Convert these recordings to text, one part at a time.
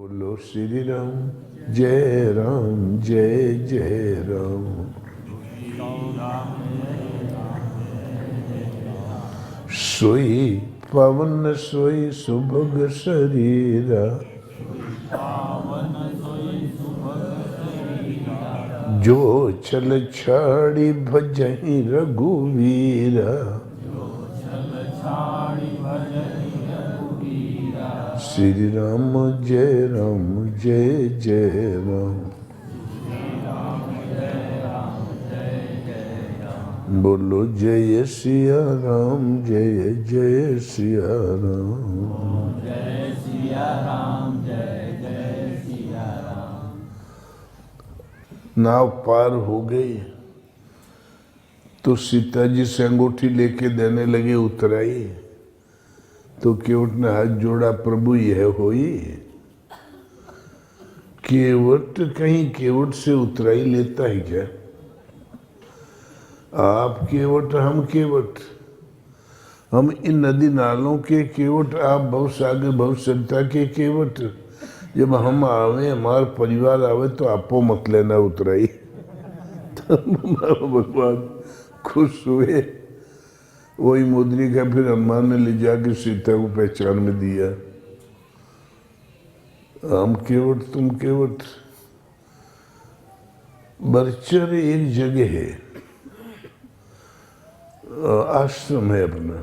बोलो श्री राम जय राम जय जय राम। सोई पवन सोई सुभग शरीरा, जो छल छाड़ी भजहि रघुवीरा। श्री राम जय जय राम। बोलो जय सिया राम जय जय सिया राम। जय सिया राम जय जय सिया राम। नाव पार हो गई तो सीता जी से अंगूठी लेके देने लगे उतराई, तो केवट ने हाथ जोड़ा, प्रभु यह होई। केवट कहीं केवट से उतराई लेता है क्या? आप केवट हम केवट, हम इन नदी नालों के केवट, आप भवसागर भवसंता के केवट। जब हम आवे, हमारा परिवार आवे तो आपो मत लेना उतराई। तो भगवान खुश हुए। वही मुद्री का फिर हनुमान ने ले जाके सीता को पहचान में दिया। हम केवट तुम केवट। बरचर एक जगह है, आश्रम है अपना,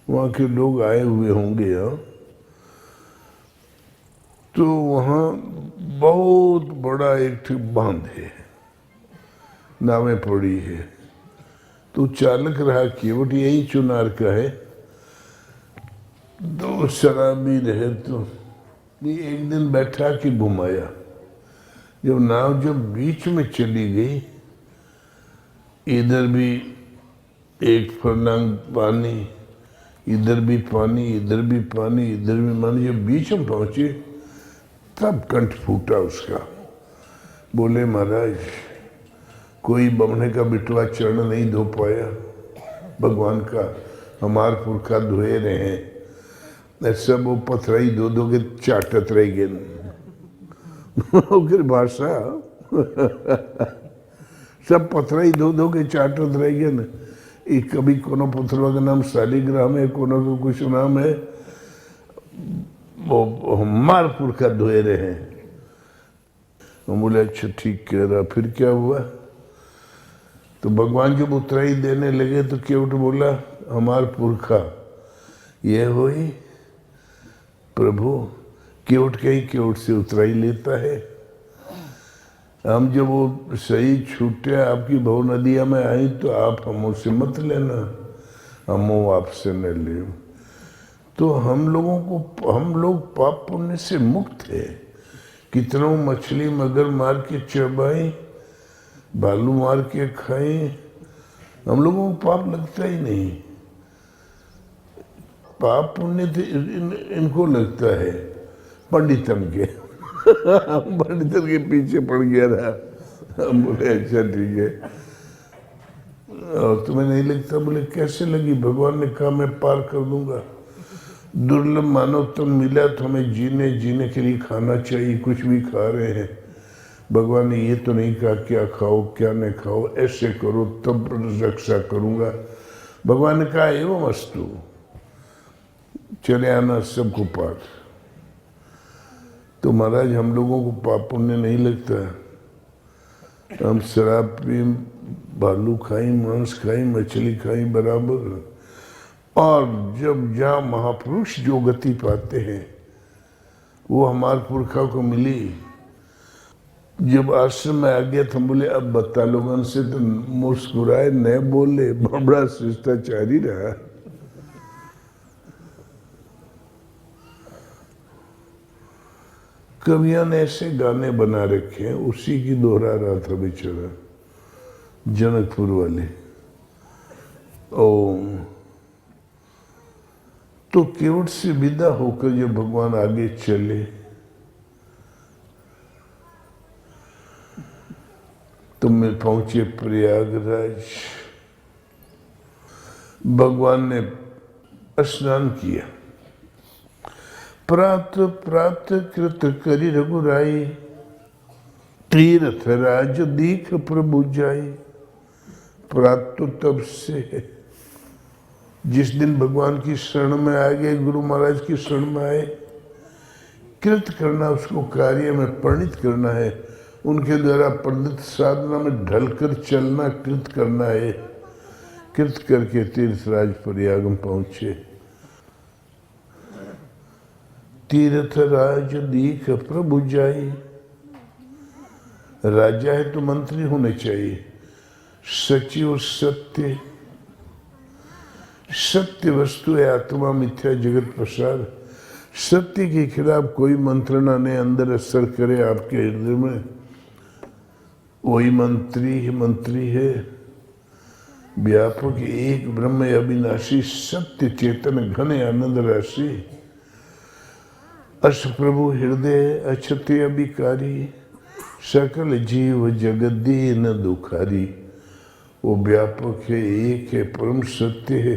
वहाँ के लोग आए हुए होंगे यहाँ। तो वहाँ बहुत बड़ा एक बांध है, नावें पड़ी है। तो चालक रहा केवट यही चुनार का है, दो शराबी रहे तो एक दिन बैठा के घुमाया। जब नाव जब बीच में चली गई, इधर भी एक फरलांग पानी, इधर भी पानी, इधर भी पानी, इधर भी पानी। जब बीच में पहुंचे तब कंठ फूटा उसका। बोले महाराज, कोई बमने का बिटवा चरण नहीं धो पाया भगवान का, हमार पुरखा धोए रहे हैं। सब वो पथराई दो दो के चाटत रह गए। फिर भाषा सब पथराई दो दो के चाटत रह गए न। एक कभी कोनो पथरवा का नाम शालिग्राम है, कोनो का कुछ नाम है, वो हमार पुरखा धोए रहे हैं। हम बोले अच्छा ठीक कह रहा। फिर क्या हुआ? तो भगवान जब उतराई देने लगे तो केवट बोला, हमार पुरखा ये होई। प्रभु केवट के ही केवट से उतराई लेता है। हम जब वो सही छूटे आपकी भव नदिया में आई तो आप हमसे मत लेना, हम वो आपसे न ले। तो हम लोग पाप पुण्य से मुक्त है। कितनों मछली मगर मार के चबाई, भालू मार के खाए, हम लोगों को पाप लगता ही नहीं। पाप पुण्य इनको लगता है पंडितन के। हम पंडितन के पीछे पड़ गया था। हम बोले अच्छा ठीक है, और तुम्हें नहीं लगता? बोले कैसे लगी? भगवान ने कहा मैं पार कर दूंगा। दुर्लभ मानव तुम मिला तो हमें जीने के लिए खाना चाहिए, कुछ भी खा रहे हैं। भगवान ने ये तो नहीं कहा क्या खाओ क्या नहीं खाओ, ऐसे करो तब रक्षा करूंगा। भगवान ने कहा एवं अस्तु, चले आना सबको पार। तो महाराज हम लोगों को पाप पुण्य नहीं लगता। हम शराब पी, भालू खाई, मांस खाई, मछली खाई बराबर। और जब जहाँ महापुरुष जो गति पाते हैं वो हमारे पुरखा को मिली। जब आश्रम में आ गया तो हम बोले अब बता लोगों से, तो मुस्कुराए न बोले, बड़ा शिष्टाचारी रहा। कवियों ने ऐसे गाने बना रखे हैं, उसी की दोहरा रहा था बेचारा जनकपुर वाले। ओम तो केवट से विदा होकर जब भगवान आगे चले तो मैं पहुंचे प्रयागराज। भगवान ने स्नान किया, प्रात प्रात कृत करि रघुराई, तीर्थ राज दीख प्रभु जाई। प्रात तो तब से है जिस दिन भगवान की शरण में आ गए, गुरु महाराज की शरण में आए। कृत करना, उसको कार्य में परिणित करना है, उनके द्वारा प्रदत्त साधना में ढलकर चलना कृत करना है। कृत करके तीर्थराज प्रयाग में पहुंचे। तीर्थ राज दीख प्रभु जाई। राजा है तो मंत्री होने चाहिए, सचिव सत्य, सत्य वस्तु है आत्मा, मिथ्या जगत प्रसाद। सत्य के खिलाफ कोई मंत्रणा ने अंदर असर करे आपके हृदय में, वही मंत्री है। व्यापक एक ब्रह्म अविनाशी, सत्य चेतन घन आनंद राशि। अस प्रभु हृदय अछते अभिकारी, सकल जीव जगत दीन दुखारी। वो व्यापक है, एक है, परम सत्य है।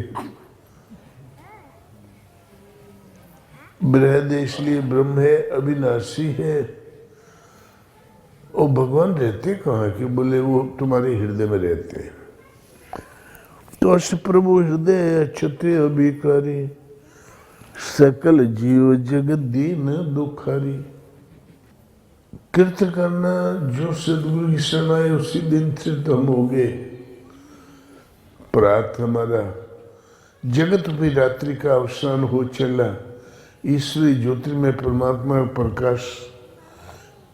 बृहद इसलिए ब्रह्म है, अविनाशी है। वो भगवान रहते कहाँ के? बोले वो तुम्हारे हृदय में रहते हैं। तो अस प्रभु हृदय अछते अभिकारी, सकल जीव जगत दीन दुखारी। कृत करना, जो सदगुरु की शरण आए उसी दिन से तो हम हो गए। प्रात हमारा जगत भी रात्रि का अवसान हो चला। ईश्वरी ज्योतिर्मय परमात्मा प्रकाश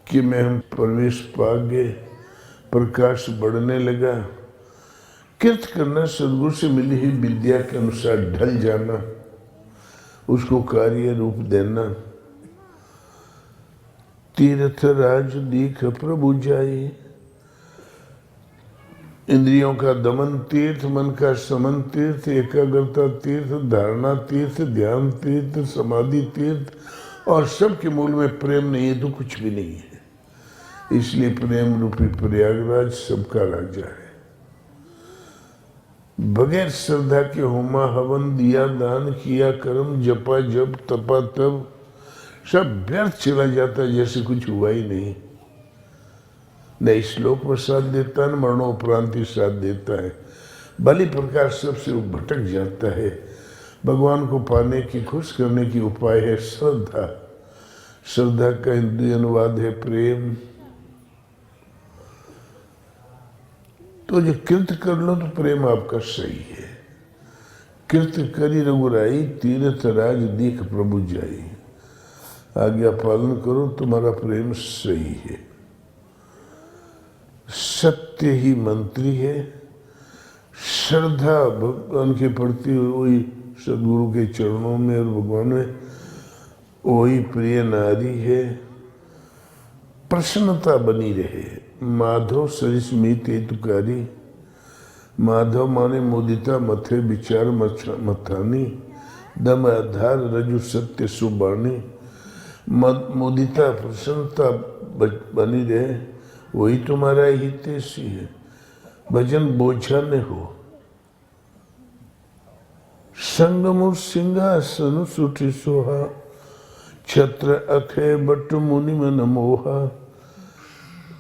के में हम प्रवेश पा गए, प्रकाश बढ़ने लगा। कृत करना, सदगुरु से मिली हुई विद्या के अनुसार ढल जाना, उसको कार्य रूप देना। तीर्थ राज दीख प्रभु जाई। इंद्रियों का दमन तीर्थ, मन का समन तीर्थ, एकाग्रता तीर्थ, धारणा तीर्थ, ध्यान तीर्थ, समाधि तीर्थ, और सबके मूल में प्रेम नहीं है तो कुछ भी नहीं है। इसलिए प्रेम रूपी प्रयागराज सबका राजा है। बगैर श्रद्धा के होमा हवन, दिया दान, किया कर्म, जपा जप, तपा तप, सब व्यर्थ चला जाता है, जैसे कुछ हुआ ही नहीं। न इस लोक में साथ देता है, न मरणोपरांत ही साथ देता है। बलि प्रकार सबसे वो भटक जाता है। भगवान को पाने की, खुश करने की उपाय है श्रद्धा। श्रद्धा का हिंदी अनुवाद है प्रेम। तो जो कृत कर लो तो प्रेम आपका सही है। कृत करी रघुराई, तीर्थ राज दीख प्रभु जाई। आज्ञा पालन करो, तुम्हारा प्रेम सही है। सत्य ही मंत्री है। श्रद्धा भगवान के प्रति, वही सदगुरु के चरणों में और भगवान में, वही प्रिय नारी है। प्रसन्नता बनी रहे। माधव सरिस मीत हेतुकारी। माधव माने मुदिता मथे विचार मथानी, दम आधार रजु सत्य सुबाणी। मुदिता प्रसन्नता बनी रहे, वही तुम्हारा हितैषी है। भजन बोझा न हो। संगम सिंहासन सुठी सोहा, छत्र अखे बट मुनि मन मोहा।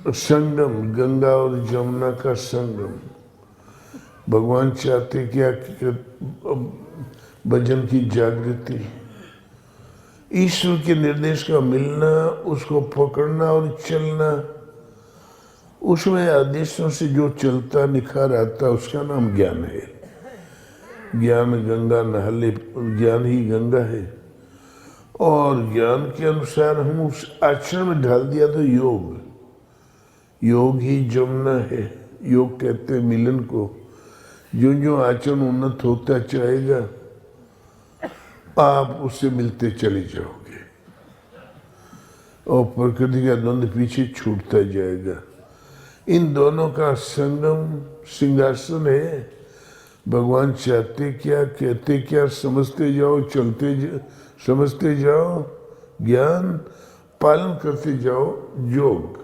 संगम, गंगा और जमुना का संगम। भगवान चाहते क्या कि भजन की जागृति, ईश्वर के निर्देश का मिलना, उसको पकड़ना और चलना। उसमें आदेशों से जो चलता निखार आता, उसका नाम ज्ञान है। ज्ञान गंगा नहले, ज्ञान ही गंगा है। और ज्ञान के अनुसार हम उस आचरण में ढाल दिया तो योग, योग ही जमुना है। योग कहते हैं मिलन को। जो जो आचरण उन्नत होता जाएगा, आप उससे मिलते चले जाओगे और प्रकृति का द्वंद्व पीछे छूटता जाएगा। इन दोनों का संगम सिंहासन है। भगवान चाहते क्या, कहते क्या, समझते जाओ, समझते जाओ ज्ञान, पालन करते जाओ योग।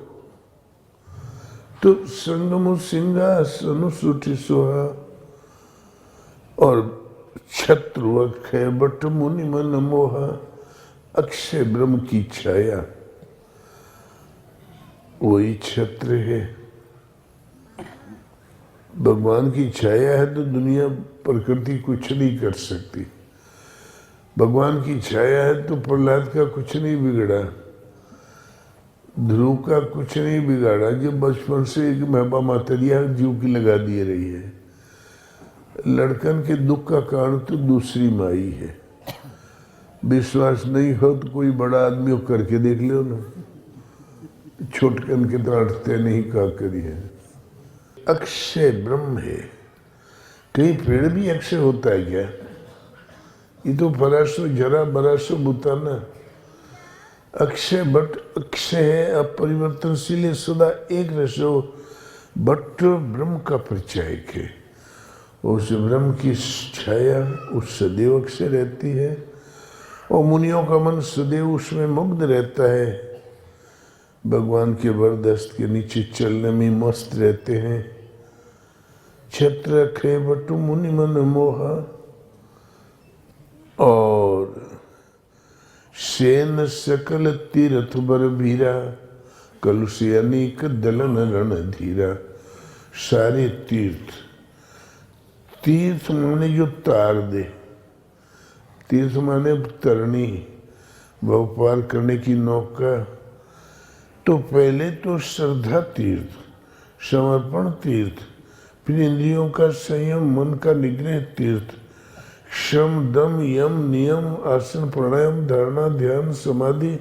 तो संगम सिंहासन सुठी सोहा, और छत्रु अक्षय बट मुनि मन मोहा। अक्षय ब्रह्म की छाया वही छत्र है। भगवान की छाया है तो दुनिया प्रकृति कुछ नहीं कर सकती। भगवान की छाया है तो प्रहलाद का कुछ नहीं बिगड़ा, ध्रुव का कुछ नहीं बिगाड़ा। जब बचपन से एक महबा मातरिया जीव की लगा दिए रही है। लड़कन के दुख का कारण तो दूसरी माई है। विश्वास नहीं हो तो कोई बड़ा आदमी हो करके देख लो ना, छोटकन के डांटते नहीं का करी है। अक्षय ब्रह्म है। कहीं पेड़ भी अक्षय होता है क्या? ये तो फरासो जरा बरासो बुताना। अक्षय बट अक्षय है, अपरिवर्तनशील है, सदा एक रसो बट ब्रह्म का परिचायक है। उस ब्रह्म की छाया उस सदैव अक्षय रहती है और मुनियों का मन सदैव उसमें मुग्ध रहता है। भगवान के वरदस्त के नीचे चलने में मस्त रहते हैं। छत्र खे बटु मुनि मन मोहा और सेन सकल तीर्थ बर भीरा कलुषे अनेक दलन रण धीरा। सारे तीर्थ, तीर्थ माने जो तार दे, तीर्थ माने तरणी, वह पार करने की नौका। तो पहले तो श्रद्धा तीर्थ, समर्पण तीर्थ, फिर इंद्रियों का संयम, मन का निग्रह तीर्थ, शम दम यम नियम आसन प्राणायाम धारणा ध्यान समाधि,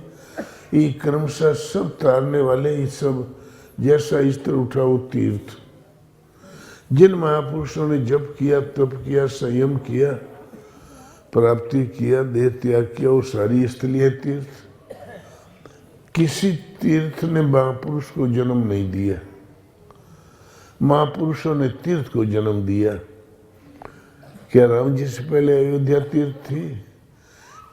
ये क्रमशः सब तारने वाले, ये सब जैसा स्तर उठा वो तीर्थ। जिन महापुरुषों ने जप किया, तप किया, संयम किया, प्राप्ति किया, देह त्याग किया, वो सारी स्थलीय तीर्थ। किसी तीर्थ ने महापुरुष को जन्म नहीं दिया, महापुरुषों ने तीर्थ को जन्म दिया। क्या राम जी से पहले अयोध्या तीर्थ थी?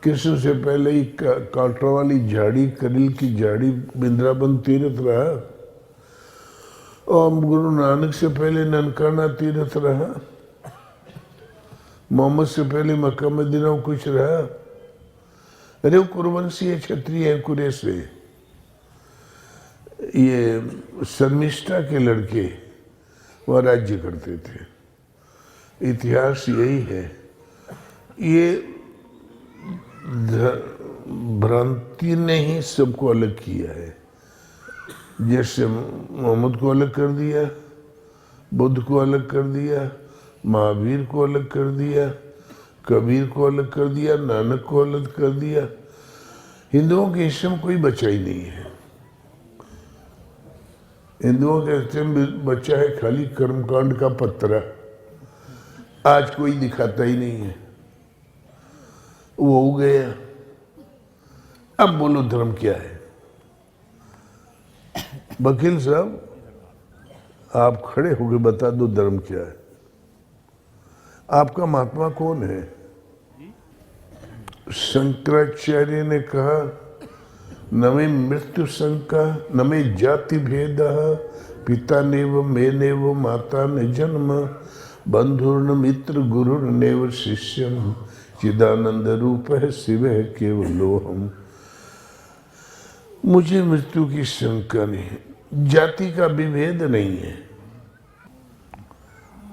कृष्ण से पहले ही कांटों वाली झाड़ी, करील की झाड़ी वृंदावन तीर्थ रहा और गुरु नानक से पहले ननकाना तीर्थ रहा। मोहम्मद से पहले मक्का मदीना कुछ रहा? अरे वो कुरुवंशी है, क्षत्रिय है, कुरेश है। ये शर्मिष्ठा के लड़के वह राज्य करते थे। इतिहास यही है। ये भ्रांति ने ही सबको अलग किया है। जैसे मोहम्मद को अलग कर दिया, बुद्ध को अलग कर दिया, महावीर को अलग कर दिया, कबीर को अलग कर दिया, नानक को अलग कर दिया। हिंदुओं के इसमें कोई बचा ही नहीं है। हिंदुओं के इसमें बचा है खाली कर्मकांड का पत्रा। आज कोई दिखाता ही नहीं है, वो हो गया। अब बोलो धर्म क्या है? वकील साहब आप खड़े होकर बता दो धर्म क्या है। आपका महात्मा कौन है? शंकराचार्य ने कहा न मे मृत्यु शंका न मे जाति भेद पिता नेव मे नेव माता न जन्म बंधुर्न मित्र गुरुर्नेव शिष्यम चिदानंद रूप है शिव है केवलोहम। मुझे मृत्यु की शंका नहीं है, जाति का विभेद नहीं है।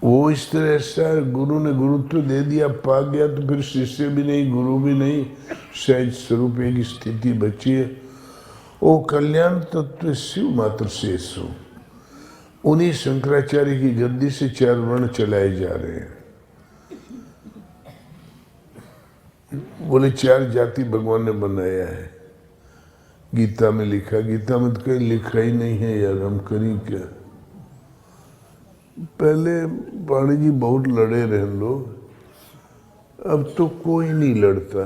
वो इस तरह ऐसा गुरु ने गुरुत्व दे दिया, पा गया तो फिर शिष्य भी नहीं, गुरु भी नहीं, सहज स्वरूप एक स्थिति बची है। ओ कल्याण तत्व शिव मात्र शेष हो। उन्हीं शंकराचार्य की गद्दी से 4 वर्ण चलाए जा रहे हैं। बोले 4 जाति भगवान ने बनाया है, गीता में लिखा। गीता में तो कहीं लिखा ही नहीं है यार, हम करी क्या। पहले पाणी जी बहुत लड़े रहे लोग, अब तो कोई नहीं लड़ता।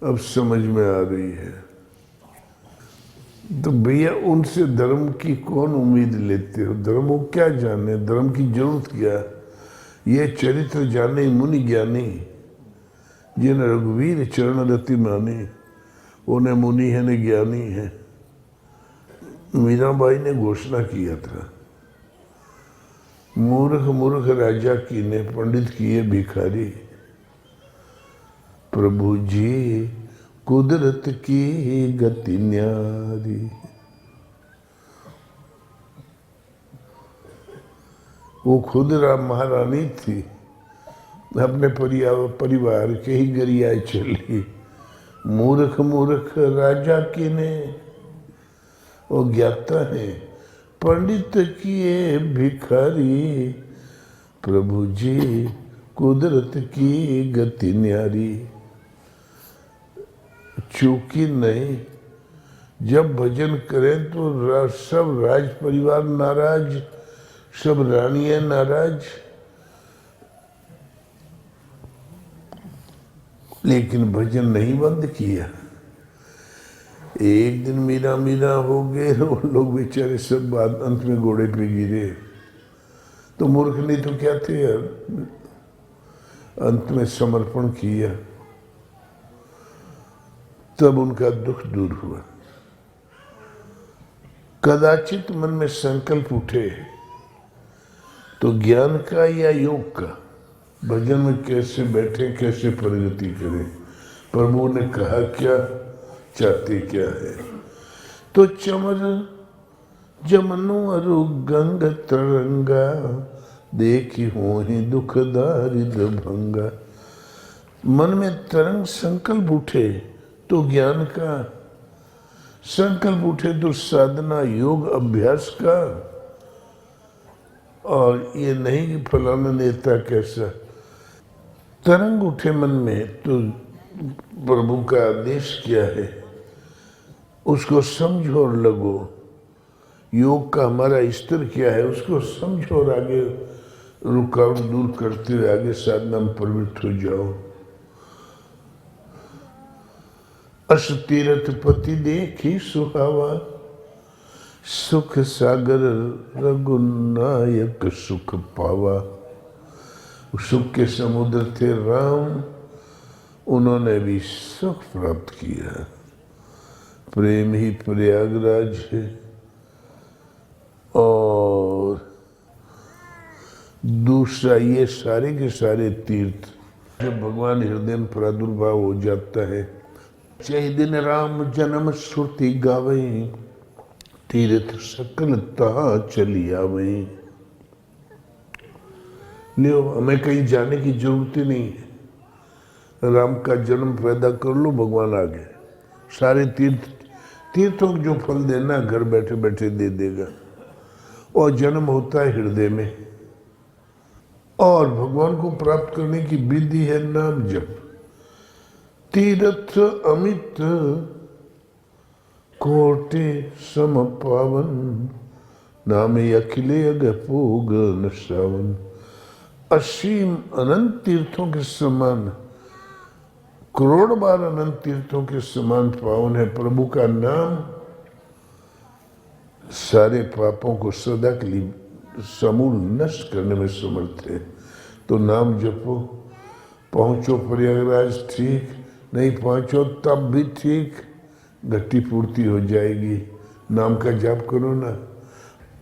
अब समझ में आ रही है। तो भैया उनसे धर्म की कौन उम्मीद लेते हो? धर्म वो क्या जाने, धर्म की जरूरत क्या? ये चरित्र जाने मुनि ज्ञानी, जिन रघुवीर चरण रति मानी, उन्हें मुनि है न ज्ञानी है। मीराबाई ने घोषणा किया था, मूर्ख मूर्ख राजा कीने पंडित किए भिखारी। प्रभु जी कुदरत की गति न्यारी। वो खुद महारानी थी, अपने परिवार के ही गरियाए चली। मूर्ख मूर्ख राजा की ने वो ज्ञाता है, पंडित किए भिखारी। प्रभु जी कुदरत की गति न्यारी। चूकी नहीं, जब भजन करें तो सब राज परिवार नाराज, सब रानियां नाराज, लेकिन भजन नहीं बंद किया। एक दिन मीरा मीरा हो गए, वो लोग बेचारे सब बात अंत में घोड़े पे गिरे। तो मूर्ख नहीं तो क्या थे यार, अंत में समर्पण किया, तब उनका दुख दूर हुआ। कदाचित मन में संकल्प उठे तो ज्ञान का या योग का, भजन में कैसे बैठे, कैसे प्रगति करें, प्रभु ने कहा क्या, चाहते क्या है। तो चमर जमनु अरु गंग तरंगा, देखी हो ही दुख दारिद्र भंगा। मन में तरंग संकल्प उठे तो ज्ञान का, संकल्प उठे तो साधना योग अभ्यास का। और ये नहीं कि फलाना नेता कैसा, तरंग उठे मन में तो प्रभु का आदेश क्या है उसको समझो और लगो। योग का हमारा स्तर क्या है उसको समझो और आगे रुकावट दूर करते हुए आगे साधना में प्रवृत्त हो जाओ। अस तीरथ पति देखी सुहावा, सुख सागर रघुनायक सुख पावा। सुख के समुद्र थे राम, उन्होंने भी सुख प्राप्त किया। प्रेम ही प्रयागराज है। और दूसरा ये सारे के सारे तीर्थ जब भगवान हृदय में प्रादुर्भाव हो जाता है, चाहे दिन राम जन्म श्रुति गावे, तीर्थ सकल तहा चली आवे। लियो, हमें कहीं जाने की जरूरत ही नहीं है। राम का जन्म पैदा कर लो, भगवान आ गए। सारे तीर्थों को जो फल देना घर बैठे बैठे दे देगा। और जन्म होता है हृदय में। और भगवान को प्राप्त करने की विधि है नाम जप। तीर्थ अमित कोटि सम पावन, नामे अखिले अगपोग न श्रावण। असीम अनंत तीर्थों के समान, करोड़ बार अनंत तीर्थों के समान पावन है प्रभु का नाम। सारे पापों को सदा के लिए समूल नष्ट करने में समर्थ है। तो नाम जपो। पहुंचो प्रयागराज ठीक, नहीं पहुंचो तब भी ठीक, घट्टी पूर्ति हो जाएगी। नाम का जाप करो ना।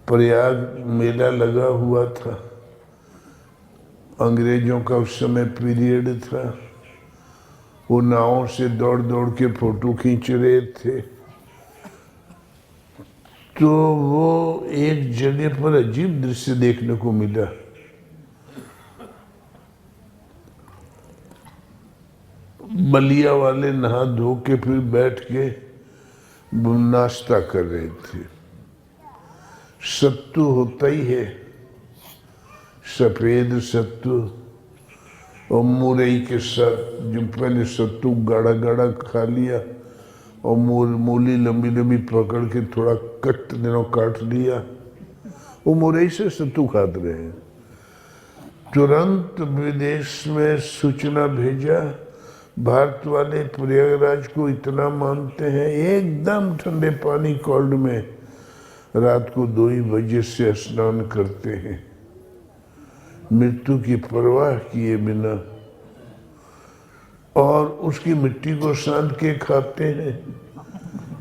प्रयाग मेला लगा हुआ था, अंग्रेजों का उस समय पीरियड था। वो नावों से दौड़ दौड़ के फोटो खींच रहे थे। तो वो एक जगह पर अजीब दृश्य देखने को मिला। बलिया वाले नहा धो के फिर बैठ के नाश्ता कर रहे थे। सत्तू होता ही है, सफेद सत्तू, और मुरई के साथ जो पहले सत्तू गाढ़ा गाढ़ा खा लिया और मूली लंबी लंबी पकड़ के थोड़ा कट दिनों काट लिया। वो मुरई से सत्तू खाते रहे हैं। तुरंत विदेश में सूचना भेजा, भारत वाले प्रयागराज को इतना मानते हैं, एकदम ठंडे पानी कोल्ड में रात को 2 ही बजे से स्नान करते हैं, मृत्यु की परवाह किए बिना। और उसकी मिट्टी को साध के खाते हैं।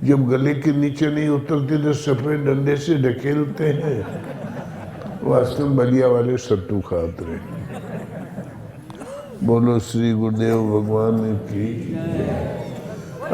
जब गले के नीचे नहीं उतरते तो सफेद डंडे से ढकेलते हैं। वास्तव में बलिया वाले सत्तू खाते रहे। बोलो श्री गुरुदेव भगवान की।